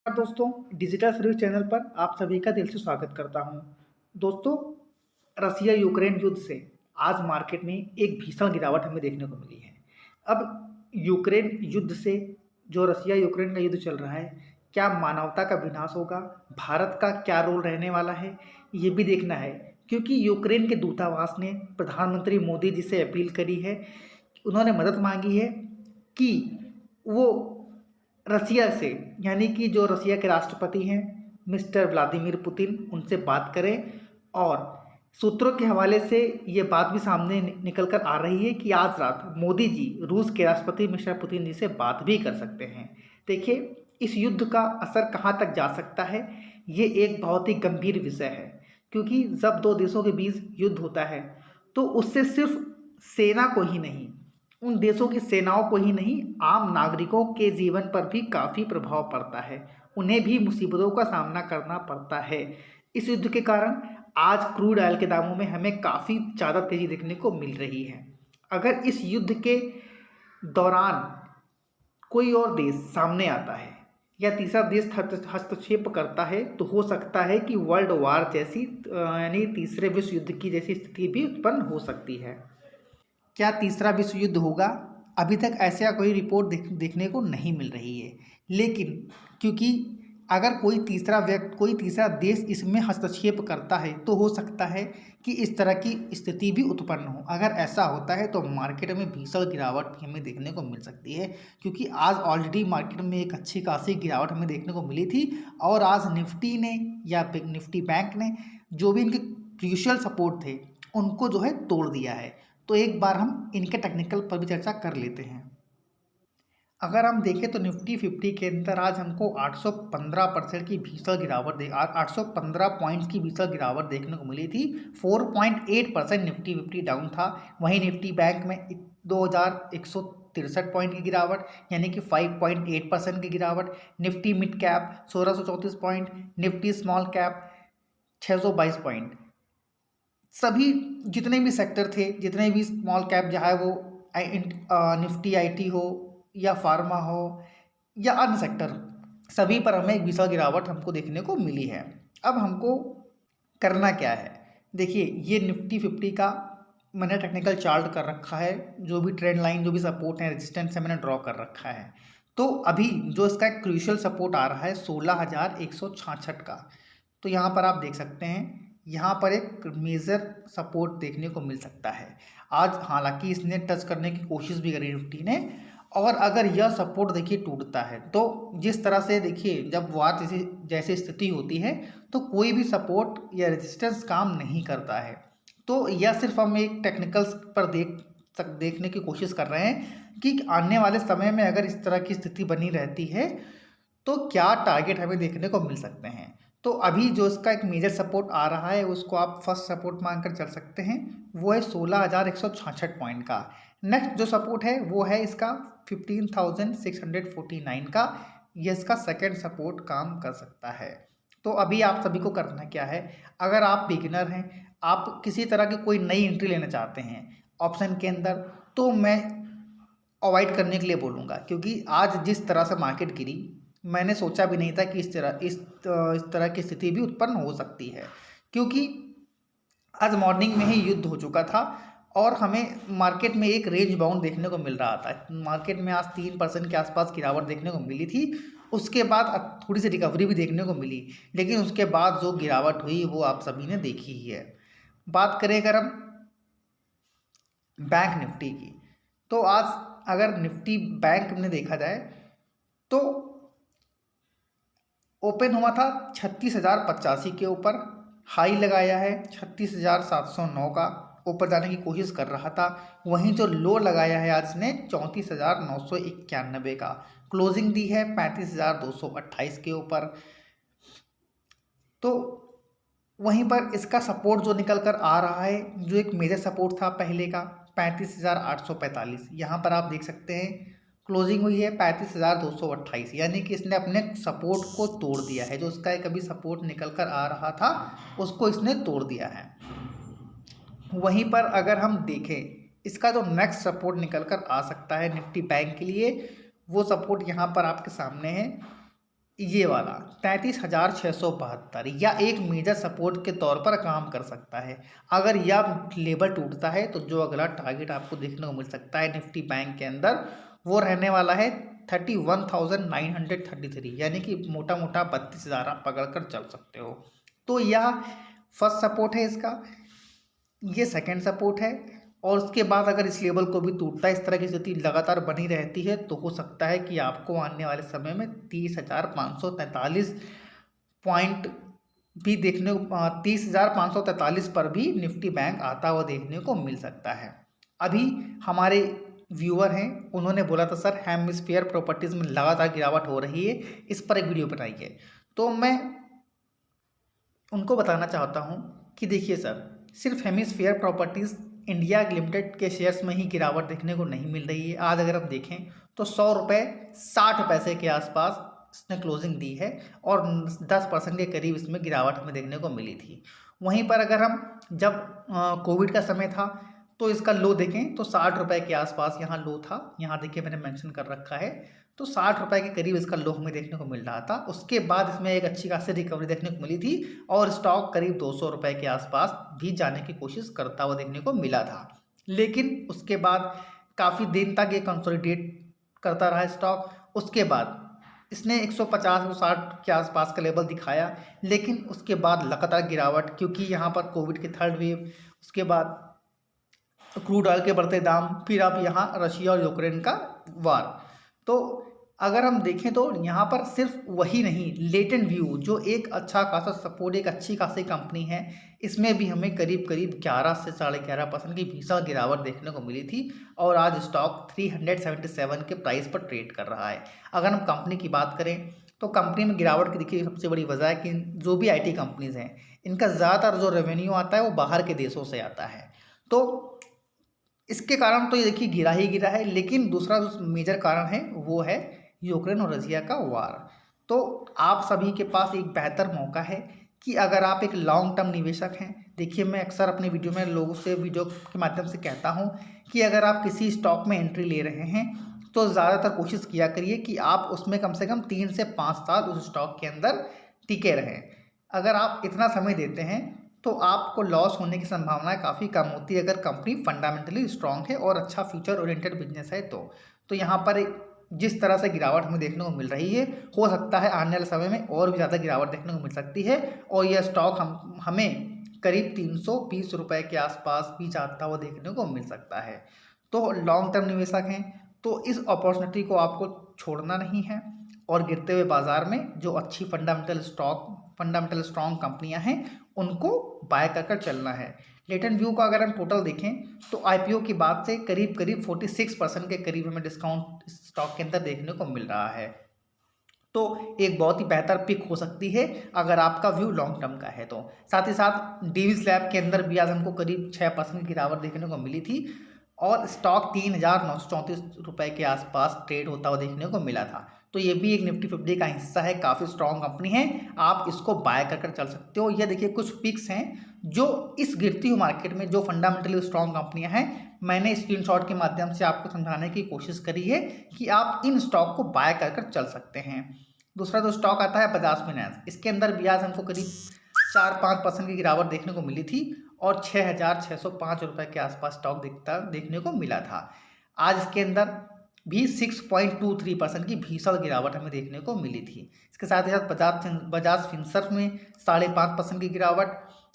नमस्कार दोस्तों, digital service channel पर आप सभी का दिल से स्वागत करता हूं। दोस्तों, रसिया यूक्रेन युद्ध से आज मार्केट में एक भीषण गिरावट हमें देखने को मिली है। अब यूक्रेन युद्ध से जो रसिया यूक्रेन का युद्ध चल रहा है, क्या मानवता का विनाश होगा? भारत का क्या रोल रहने वाला है? ये भी देखना है, क्योंकि यूक्रेन के दूतावास ने प्रधानमंत्री मोदी जी से अपील करी है। उन्होंने मदद मांगी है कि वो रसिया से, यानी कि जो रसिया के राष्ट्रपति हैं मिस्टर व्लादिमीर पुतिन, उनसे बात करें। और सूत्रों के हवाले से ये बात भी सामने निकल कर आ रही है कि आज रात मोदी जी रूस के राष्ट्रपति मिस्टर पुतिन जी से बात भी कर सकते हैं। देखिए, इस युद्ध का असर कहाँ तक जा सकता है, ये एक बहुत ही गंभीर विषय है। क्योंकि जब दो देशों के बीच युद्ध होता है तो उससे सिर्फ सेना को ही नहीं, उन देशों की सेनाओं को ही नहीं, आम नागरिकों के जीवन पर भी काफ़ी प्रभाव पड़ता है। उन्हें भी मुसीबतों का सामना करना पड़ता है। इस युद्ध के कारण आज क्रूड ऑयल के दामों में हमें काफ़ी ज़्यादा तेज़ी देखने को मिल रही है। अगर इस युद्ध के दौरान कोई और देश सामने आता है या तीसरा देश हस्तक्षेप करता है तो हो सकता है कि वर्ल्ड वार जैसी यानी तीसरे विश्व युद्ध की जैसी स्थिति भी उत्पन्न हो सकती है। क्या तीसरा विश्व युद्ध होगा? अभी तक ऐसा कोई रिपोर्ट देखने को नहीं मिल रही है। लेकिन क्योंकि अगर कोई तीसरा देश इसमें हस्तक्षेप करता है तो हो सकता है कि इस तरह की स्थिति भी उत्पन्न हो। अगर ऐसा होता है तो मार्केट में भीषण गिरावट भी हमें देखने को मिल सकती है, क्योंकि आज ऑलरेडी मार्केट में एक अच्छी खासी गिरावट हमें देखने को मिली थी। और आज निफ्टी ने या निफ्टी बैंक ने जो भी इनके क्रूशियल सपोर्ट थे उनको जो है तोड़ दिया है। तो एक बार हम इनके टेक्निकल पर भी चर्चा कर लेते हैं। अगर हम देखें तो निफ्टी 50 के अंदर आज हमको 815% की भीषण गिरावट 815 पॉइंट्स की भीषण गिरावट देखने को मिली थी। 4.8% निफ्टी 50 डाउन था। वहीं निफ्टी बैंक में 2163 पॉइंट की गिरावट, यानी कि 5.8% की गिरावट। Nifty mid cap 1634 point, Nifty small cap 622 point. सभी जितने भी सेक्टर थे, जितने भी स्मॉल कैप, चाहे वो निफ्टी आईटी हो या फार्मा हो या अन्य सेक्टर, सभी पर हमें एक विशाल गिरावट हमको देखने को मिली है। अब हमको करना क्या है? देखिए, ये निफ्टी 50 का मैंने टेक्निकल चार्ट कर रखा है। जो भी ट्रेंड लाइन, जो भी सपोर्ट है, रेजिस्टेंस है, मैंने ड्रॉ कर रखा है। तो अभी जो इसका एक क्रूशियल सपोर्ट आ रहा है 16,166 का, तो यहाँ पर आप देख सकते हैं, यहाँ पर एक मेजर सपोर्ट देखने को मिल सकता है। आज हालांकि इसने टच करने की कोशिश भी करी निफ्टी ने, और अगर यह सपोर्ट देखिए टूटता है तो जिस तरह से देखिए जब वार जैसी स्थिति होती है तो कोई भी सपोर्ट या रेजिस्टेंस काम नहीं करता है। तो यह सिर्फ हम एक टेक्निकल्स पर देखने की कोशिश कर रहे हैं कि आने वाले समय में अगर इस तरह की स्थिति बनी रहती है तो क्या टारगेट हमें देखने को मिल सकते हैं। तो अभी जो इसका एक मेजर सपोर्ट आ रहा है उसको आप फर्स्ट सपोर्ट मानकर चल सकते हैं, वो है 16,166 पॉइंट का। नेक्स्ट जो सपोर्ट है वो है इसका 15,649 का। ये इसका सेकंड सपोर्ट काम कर सकता है। तो अभी आप सभी को करना क्या है? अगर आप बिगिनर हैं, आप किसी तरह की कोई नई एंट्री लेना चाहते हैं ऑप्शन के अंदर, तो मैं अवॉइड करने के लिए बोलूँगा। क्योंकि आज जिस तरह से मार्केट गिरी, मैंने सोचा भी नहीं था कि इस तरह की स्थिति भी उत्पन्न हो सकती है। क्योंकि आज मॉर्निंग में ही युद्ध हो चुका था और हमें मार्केट में एक रेंज बाउंड देखने को मिल रहा था। मार्केट में आज 3% के आसपास गिरावट देखने को मिली थी। उसके बाद थोड़ी सी रिकवरी भी देखने को मिली, लेकिन उसके बाद जो गिरावट हुई वो आप सभी ने देखी ही है। बात करें अगर हम बैंक निफ्टी की, तो आज अगर निफ्टी बैंक में देखा जाए तो ओपन हुआ था 36,085 के ऊपर, हाई लगाया है 36,709 का, ऊपर जाने की कोशिश कर रहा था। वहीं जो लो लगाया है आज ने 34,991 का, क्लोजिंग दी है 35,228 के ऊपर। तो वहीं पर इसका सपोर्ट जो निकल कर आ रहा है, जो एक मेजर सपोर्ट था पहले का 35,845, यहाँ पर आप देख सकते हैं क्लोजिंग हुई है 35,228, यानी कि इसने अपने सपोर्ट को तोड़ दिया है। जो इसका एक अभी सपोर्ट निकल कर आ रहा था उसको इसने तोड़ दिया है। वहीं पर अगर हम देखें इसका जो नेक्स्ट सपोर्ट निकल कर आ सकता है निफ्टी बैंक के लिए, वो सपोर्ट यहाँ पर आपके सामने है ये वाला 33,672 या एक मेजर सपोर्ट के तौर पर काम कर सकता है। अगर यह लेवल टूटता है तो जो अगला टारगेट आपको देखने को मिल सकता है निफ्टी बैंक के अंदर वो रहने वाला है 31,933, यानी कि मोटा मोटा 32,000 आप पकड़ कर चल सकते हो। तो यह फर्स्ट सपोर्ट है इसका, ये सेकंड सपोर्ट है। और उसके बाद अगर इस लेवल को भी टूटता है, इस तरह की स्थिति लगातार बनी रहती है, तो हो सकता है कि आपको आने वाले समय में 30,543 पॉइंट भी देखने को 30,543 पर भी निफ्टी बैंक आता हुआ देखने को मिल सकता है। अभी हमारे व्यूअर हैं, उन्होंने बोला था सर हेमिस्फीयर प्रॉपर्टीज़ में लगातार गिरावट हो रही है, इस पर एक वीडियो बनाई है। तो मैं उनको बताना चाहता हूँ कि देखिए सर, सिर्फ हेमिस्फीयर प्रॉपर्टीज़ इंडिया लिमिटेड के शेयर्स में ही गिरावट देखने को नहीं मिल रही है। आज अगर हम देखें तो 100 रुपये 60 पैसे के आसपास इसने क्लोजिंग दी है और 10% के करीब इसमें गिरावट हमें देखने को मिली थी। वहीं पर अगर हम जब कोविड का समय था तो इसका लो देखें तो 60 रुपये के आसपास यहाँ लो था। यहाँ देखिए मैंने मेंशन कर रखा है, तो 60 रुपये के करीब इसका लो हमें देखने को मिल रहा था। उसके बाद इसमें एक अच्छी खासी रिकवरी देखने को मिली थी और स्टॉक करीब 200 रुपये के आसपास भी जाने की कोशिश करता हुआ देखने को मिला था। लेकिन उसके बाद काफ़ी दिन तक ये कंसोलिडेट करता रहा स्टॉक। उसके बाद इसने 150-160 के आसपास का लेवल दिखाया, लेकिन उसके बाद लगातार गिरावट, क्योंकि यहाँ पर कोविड के थर्ड वेव, उसके बाद क्रूड ऑयल के बढ़ते दाम, फिर अब यहाँ रशिया और यूक्रेन का वार। तो अगर हम देखें तो यहाँ पर सिर्फ वही नहीं, लेटेंट व्यू जो एक अच्छा खासा सपोर्ट, एक अच्छी खासी कंपनी है, इसमें भी हमें करीब करीब 11 से 11.5% की भीषण गिरावट देखने को मिली थी और आज स्टॉक 377 के प्राइस पर ट्रेड कर रहा है। अगर हम कंपनी की बात करें तो कंपनी में गिरावट की देखिए सबसे बड़ी वजह है कि जो भी IT कंपनीज हैं, इनका ज़्यादातर जो रेवेन्यू आता है वो बाहर के देशों से आता है। तो इसके कारण तो ये देखिए गिरा ही गिरा है। लेकिन दूसरा जो मेजर कारण है वो है यूक्रेन और रशिया का वार। तो आप सभी के पास एक बेहतर मौका है कि अगर आप एक लॉन्ग टर्म निवेशक हैं, देखिए मैं अक्सर अपने वीडियो में लोगों से वीडियो के माध्यम से कहता हूं कि अगर आप किसी स्टॉक में एंट्री ले रहे हैं तो ज़्यादातर कोशिश किया करिए कि आप उसमें कम से कम 3 से 5 साल उस स्टॉक के अंदर टिके रहें। अगर आप इतना समय देते हैं तो आपको लॉस होने की संभावना काफ़ी कम होती है, अगर कंपनी फंडामेंटली स्ट्रांग है और अच्छा फ्यूचर ओरिएंटेड बिजनेस है तो। यहाँ पर जिस तरह से गिरावट हमें देखने को मिल रही है, हो सकता है आने वाले समय में और भी ज़्यादा गिरावट देखने को मिल सकती है और यह स्टॉक हमें करीब 320 रुपये के आसपास भी जाता हुआ देखने को मिल सकता है। तो लॉन्ग टर्म निवेशक हैं तो इस अपॉर्चुनिटी को आपको छोड़ना नहीं है और गिरते हुए बाजार में जो अच्छी फंडामेंटल स्ट्रॉन्ग कंपनियां हैं उनको बाय कर चलना है। लेटेंट व्यू का अगर हम टोटल देखें तो IPO की बात से करीब करीब 46% के करीब हमें डिस्काउंट स्टॉक के अंदर देखने को मिल रहा है। तो एक बहुत ही बेहतर पिक हो सकती है अगर आपका व्यू लॉन्ग टर्म का है तो। साथ ही साथ डेविस लैब के अंदर भी आज हमको करीब 6% की गिरावट देखने को मिली थी और स्टॉक 3,934 रुपये के आसपास ट्रेड होता हुआ देखने को मिला था। तो ये भी एक निफ्टी 50 का हिस्सा है, काफ़ी स्ट्रॉन्ग कंपनी है, आप इसको बाय कर चल सकते हो। ये देखिए कुछ पिक्स हैं जो इस गिरती हुई मार्केट में जो फंडामेंटली स्ट्रॉन्ग कंपनियां हैं, मैंने स्क्रीनशॉट के माध्यम से आपको समझाने की कोशिश करी है कि आप इन स्टॉक को बाय कर चल सकते हैं। दूसरा जो स्टॉक आता है बजाज फाइनेंस, इसके अंदर भी आज हमको करीब 4-5% की गिरावट देखने को मिली थी और 6,605 रुपये के आसपास स्टॉक देखने को मिला था। आज इसके अंदर भी 6.23% की भीषण गिरावट हमें देखने को मिली थी। इसके साथ ही साथ बजाज फिनसर्व में 5.5% की गिरावट,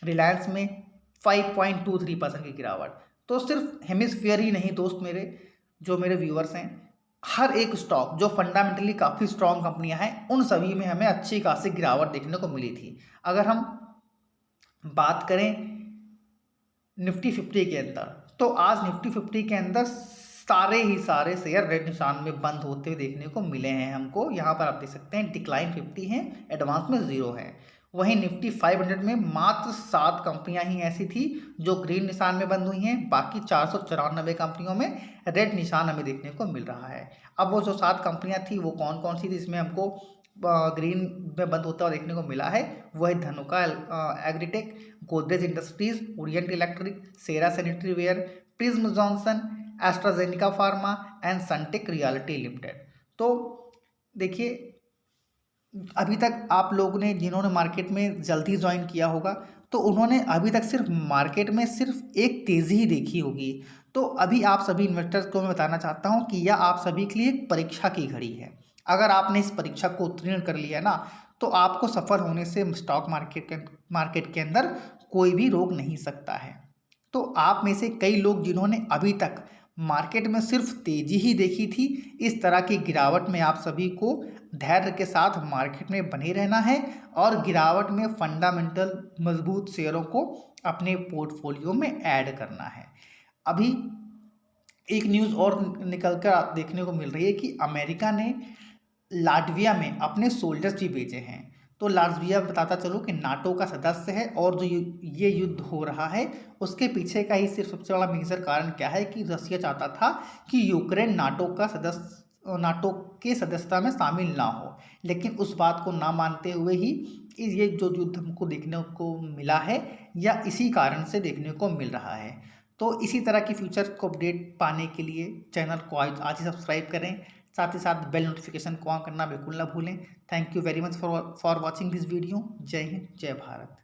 रिलायंस में 5.23% की गिरावट। तो सिर्फ हेमिस्फीयर ही नहीं दोस्त मेरे, जो मेरे व्यूअर्स हैं, हर एक स्टॉक जो फंडामेंटली काफ़ी स्ट्रॉन्ग कंपनियां हैं उन सभी में हमें अच्छी खासी गिरावट देखने को मिली थी। अगर हम बात करें निफ्टी 50 के अंदर तो आज निफ्टी 50 के अंदर सारे ही सारे शेयर रेड निशान में बंद होते हुए देखने को मिले हैं हमको। यहाँ पर आप देख सकते हैं डिक्लाइन 50 है, एडवांस में 0 है। वहीं निफ्टी 500 में मात्र 7 कंपनियां ही ऐसी थी जो ग्रीन निशान में बंद हुई हैं, बाकी 494 कंपनियों में रेड निशान हमें देखने को मिल रहा है। अब वो जो 7 कंपनियां थी वो कौन कौन सी थी, इसमें हमको ग्रीन में बंद होता हुआ देखने को मिला है, वो है Dhanuka Agritech, Godrej Industries, Orient Electric, Cera sanitary ware, Prism Johnson, AstraZeneca Pharma and Suntech Realty Limited. तो देखिए अभी तक आप लोगों ने जिन्होंने मार्केट में जल्दी ज्वाइन किया होगा, तो उन्होंने अभी तक सिर्फ मार्केट में सिर्फ एक तेज़ी ही देखी होगी। तो अभी आप सभी इन्वेस्टर्स को मैं बताना चाहता हूँ कि यह आप सभी के लिए एक परीक्षा की घड़ी है। अगर आपने इस परीक्षा को उत्तीर्ण कर लिया ना, तो आपको सफल होने से स्टॉक मार्केट के अंदर कोई भी रोक नहीं सकता है। तो आप में से कई लोग जिन्होंने अभी तक मार्केट में सिर्फ तेजी ही देखी थी, इस तरह की गिरावट में आप सभी को धैर्य के साथ मार्केट में बने रहना है और गिरावट में फंडामेंटल मजबूत शेयरों को अपने पोर्टफोलियो में ऐड करना है। अभी एक न्यूज़ और निकल कर देखने को मिल रही है कि अमेरिका ने लाटविया में अपने सोल्जर्स भी भेजे हैं। तो लाटविया बताता चलो कि नाटो का सदस्य है और जो ये युद्ध हो रहा है उसके पीछे का ही सिर्फ सबसे बड़ा मेजर कारण क्या है कि रसिया चाहता था कि यूक्रेन नाटो के सदस्यता में शामिल ना हो। लेकिन उस बात को ना मानते हुए ही ये जो युद्ध हमको देखने को मिला है या इसी कारण से देखने को मिल रहा है। तो इसी तरह की फ्यूचर को अपडेट पाने के लिए चैनल को आज ही सब्सक्राइब करें। साथ ही साथ बेल नोटिफिकेशन को ऑन करना बिल्कुल ना भूलें। Thank you very much for watching this video. जय हिंद, जय भारत।